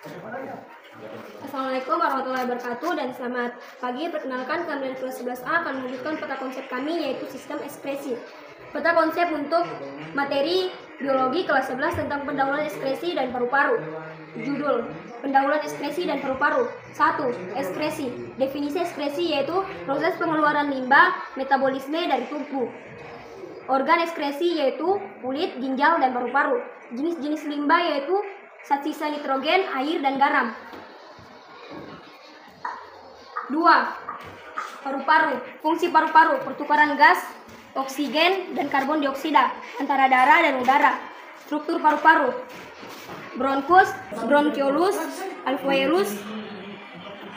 Assalamualaikum warahmatullahi wabarakatuh dan selamat pagi. Perkenalkan, kami dari kelas 11A akan melanjutkan peta konsep kami, yaitu sistem ekspresi. Peta konsep untuk materi biologi kelas 11 tentang pendahuluan ekskresi dan paru-paru. Judul: pendahuluan ekskresi dan paru-paru. 1. Ekskresi. Definisi ekskresi yaitu proses pengeluaran limbah metabolisme dari tubuh. Organ ekskresi yaitu kulit, ginjal, dan paru-paru. Jenis-jenis limbah yaitu zat sisa nitrogen, air, dan garam. 2. Paru-paru. Fungsi paru-paru: pertukaran gas, oksigen, dan karbon dioksida antara darah dan udara. Struktur paru-paru: bronkus, bronchiolus, alveolus.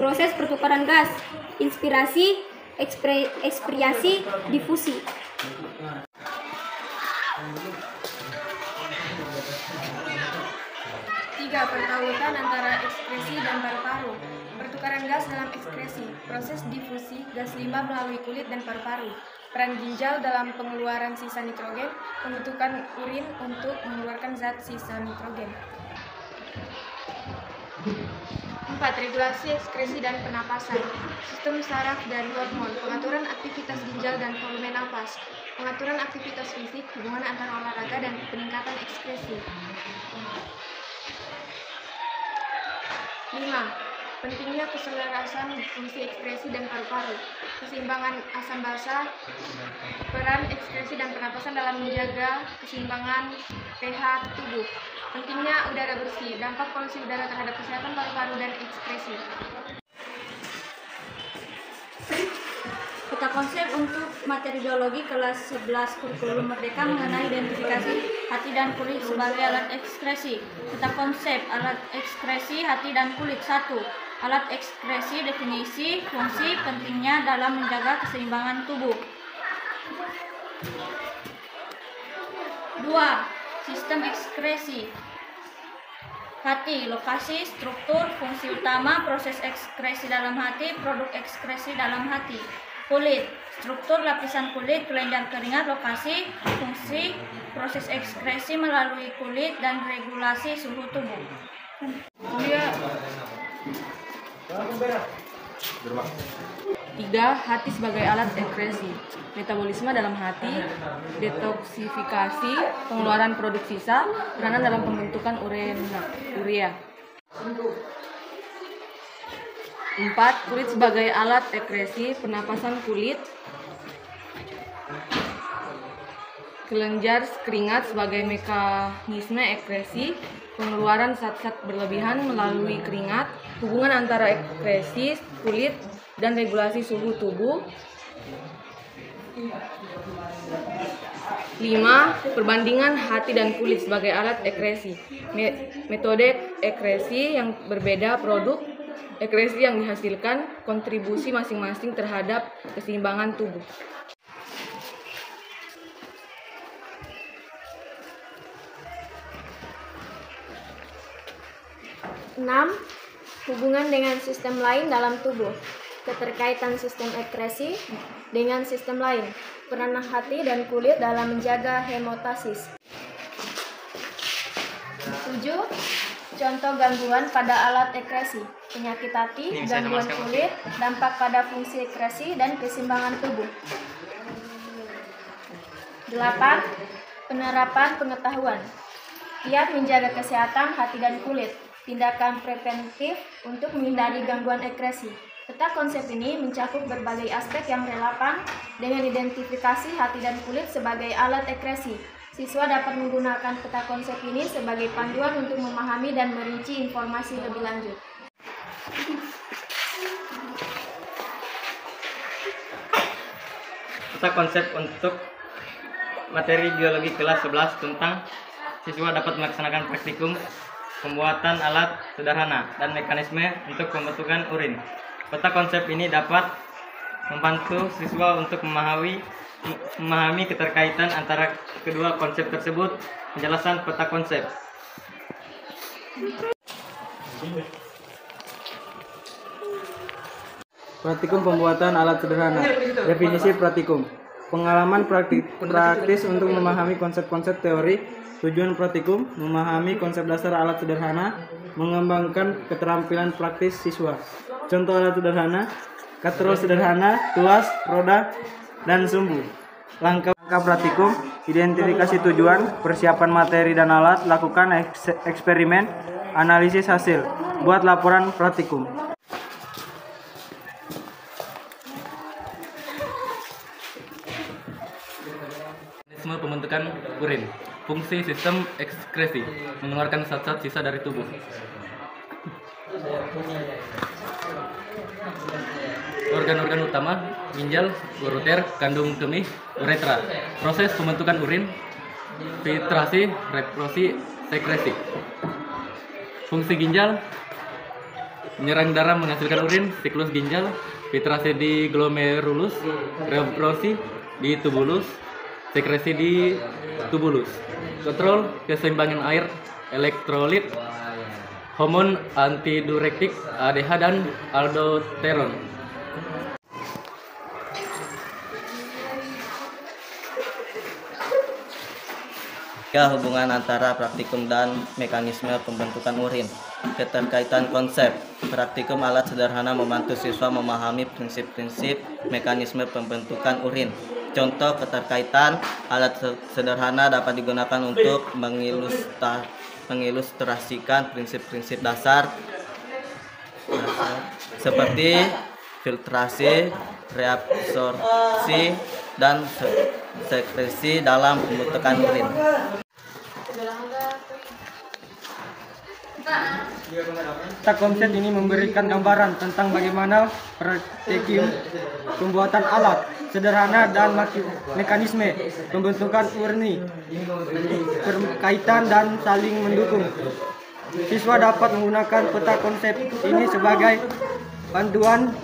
Proses pertukaran gas: inspirasi, ekspirasi, difusi. 3. Pertautan antara ekskresi dan paru-paru. Pertukaran gas dalam ekskresi, proses difusi gas limbah melalui kulit dan paru-paru. Peran ginjal dalam pengeluaran sisa nitrogen, pembentukan urin untuk mengeluarkan zat sisa nitrogen. 4. Regulasi ekskresi dan pernapasan. Sistem saraf dan hormon, pengaturan aktivitas ginjal dan volume napas, pengaturan aktivitas fisik, hubungan antara olahraga dan peningkatan ekskresi. 5. Pentingnya keselarasan fungsi ekskresi dan paru-paru. Keseimbangan asam basa. Peran ekskresi dan pernapasan dalam menjaga keseimbangan pH tubuh. Pentingnya udara bersih. Dampak polusi udara terhadap kesehatan paru-paru dan ekskresi. Peta konsep untuk materi biologi kelas 11 kurikulum merdeka mengenai identifikasi hati dan kulit sebagai alat ekskresi. Peta konsep alat ekskresi hati dan kulit. 1. Alat ekskresi. Definisi, fungsi, pentingnya dalam menjaga keseimbangan tubuh. 2. Sistem ekskresi. Hati, lokasi, struktur, fungsi utama, proses ekskresi dalam hati, produk ekskresi dalam hati. Kulit, struktur lapisan kulit, kelenjar keringat, lokasi, fungsi, proses ekskresi melalui kulit, dan regulasi suhu tubuh. 3. Hati sebagai alat ekskresi. Metabolisme dalam hati, detoksifikasi, pengeluaran produk sisa, peranan dalam pembentukan urea. 4. Kulit sebagai alat ekskresi, pernapasan kulit, kelenjar keringat sebagai mekanisme ekskresi, pengeluaran zat-zat berlebihan melalui keringat, hubungan antara ekskresi kulit dan regulasi suhu tubuh. 5. Perbandingan hati dan kulit sebagai alat ekskresi. Metode ekskresi yang berbeda, produk ekskresi yang dihasilkan, kontribusi masing-masing terhadap keseimbangan tubuh. 6. Hubungan dengan sistem lain dalam tubuh. Keterkaitan sistem ekskresi dengan sistem lain. Peran hati dan kulit dalam menjaga hemostasis. 7. Contoh gangguan pada alat ekskresi. Penyakit hati, gangguan kulit, dampak pada fungsi ekskresi dan keseimbangan tubuh. 8. Penerapan pengetahuan. Kiat menjaga kesehatan hati dan kulit. Tindakan preventif untuk menghindari gangguan ekskresi. Peta konsep ini mencakup berbagai aspek yang relevan dengan identifikasi hati dan kulit sebagai alat ekskresi. Siswa dapat menggunakan peta konsep ini sebagai panduan untuk memahami dan merinci informasi lebih lanjut. Peta konsep untuk materi biologi kelas 11 tentang siswa dapat melaksanakan praktikum pembuatan alat sederhana dan mekanisme untuk pembentukan urin. Peta konsep ini dapat membantu siswa untuk memahami keterkaitan antara kedua konsep tersebut. Penjelasan peta konsep. Praktikum pembuatan alat sederhana. Definisi praktikum: pengalaman praktis untuk memahami konsep-konsep teori. Tujuan praktikum: memahami konsep dasar alat sederhana, mengembangkan keterampilan praktis siswa. Contoh alat sederhana, katrol sederhana, tuas, roda, dan sumbu. Langkah praktikum, identifikasi tujuan, persiapan materi dan alat, lakukan eksperimen, analisis hasil, buat laporan praktikum. Mekanisme pembentukan urin. Fungsi sistem ekskresi, mengeluarkan zat-zat sisa dari tubuh. Organ-organ utama, ginjal, ureter, kandung kemih, uretra. Proses pembentukan urin, filtrasi, reproduksi, sekresi. Fungsi ginjal, menyerang darah menghasilkan urin, siklus ginjal, filtrasi di glomerulus, reproduksi di tubulus, sekresi di tubulus. Kontrol keseimbangan air, elektrolit, hormon antidiuretik, ADH dan aldosteron. Hubungan antara praktikum dan mekanisme pembentukan urin. Keterkaitan konsep. Praktikum alat sederhana membantu siswa memahami prinsip-prinsip mekanisme pembentukan urin. Contoh keterkaitan, alat sederhana dapat digunakan untuk mengilustrasikan prinsip-prinsip dasar seperti filtrasi, reabsorpsi, dan sekresi dalam pembentukan urin. Konsep ini memberikan gambaran tentang bagaimana praktikum pembuatan alat sederhana dan mekanisme pembentukan urin berkaitan dan saling mendukung. Siswa dapat menggunakan peta konsep ini sebagai panduan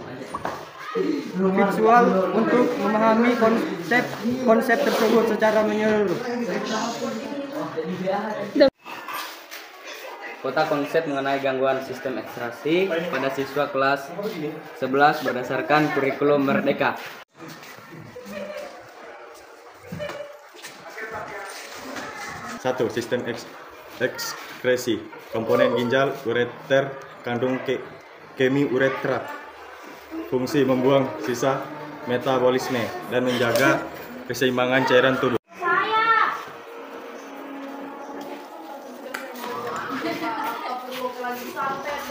visual untuk memahami konsep tersebut secara menyeluruh. Peta konsep mengenai gangguan sistem ekstraksi pada siswa kelas 11 berdasarkan kurikulum Merdeka. Satu, sistem ekskresi. Komponen ginjal, ureter, kandung kemih uretra. Fungsi membuang sisa metabolisme dan menjaga keseimbangan cairan tubuh.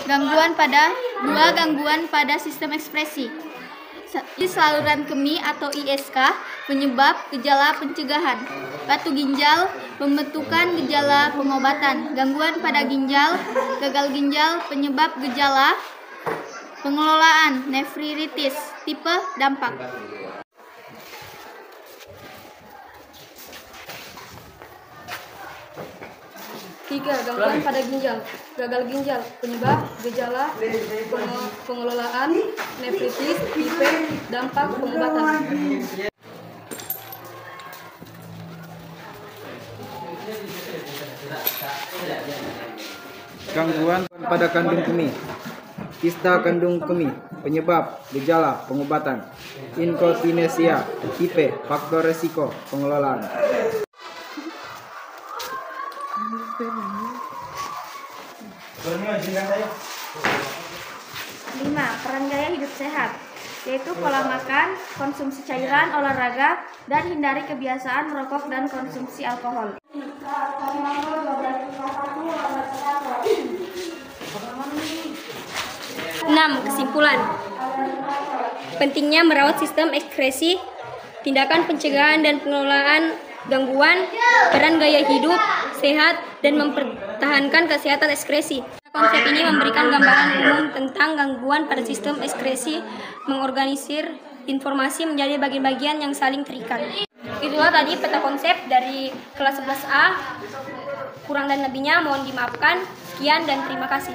Gangguan pada sistem ekspresi. Di saluran kemih atau ISK, penyebab gejala pencegahan. Batu ginjal, pembentukan gejala pengobatan. Gangguan pada ginjal, gagal ginjal, penyebab gejala pengelolaan. Nefritis, tipe dampak. Tiga, gangguan pada ginjal. Gagal ginjal, penyebab, gejala, pengelolaan, nefritis, tipe, dampak, pengobatan. Gangguan pada kandung kemih. Kista kandung kemih, penyebab, gejala, pengobatan. Inkontinensia, tipe, faktor resiko, pengelolaan. 5. Peran gaya hidup sehat, yaitu pola makan, konsumsi cairan, olahraga, dan hindari kebiasaan merokok dan konsumsi alkohol. 6. Kesimpulan. Pentingnya merawat sistem ekskresi, tindakan pencegahan dan pengelolaan gangguan, peran gaya hidup sehat, dan mempertahankan kesehatan ekskresi. Konsep ini memberikan gambaran umum tentang gangguan pada sistem ekskresi, mengorganisir informasi menjadi bagian-bagian yang saling terikat. Itulah tadi peta konsep dari kelas 11A. Kurang dan lebihnya mohon dimaafkan. Sekian dan terima kasih.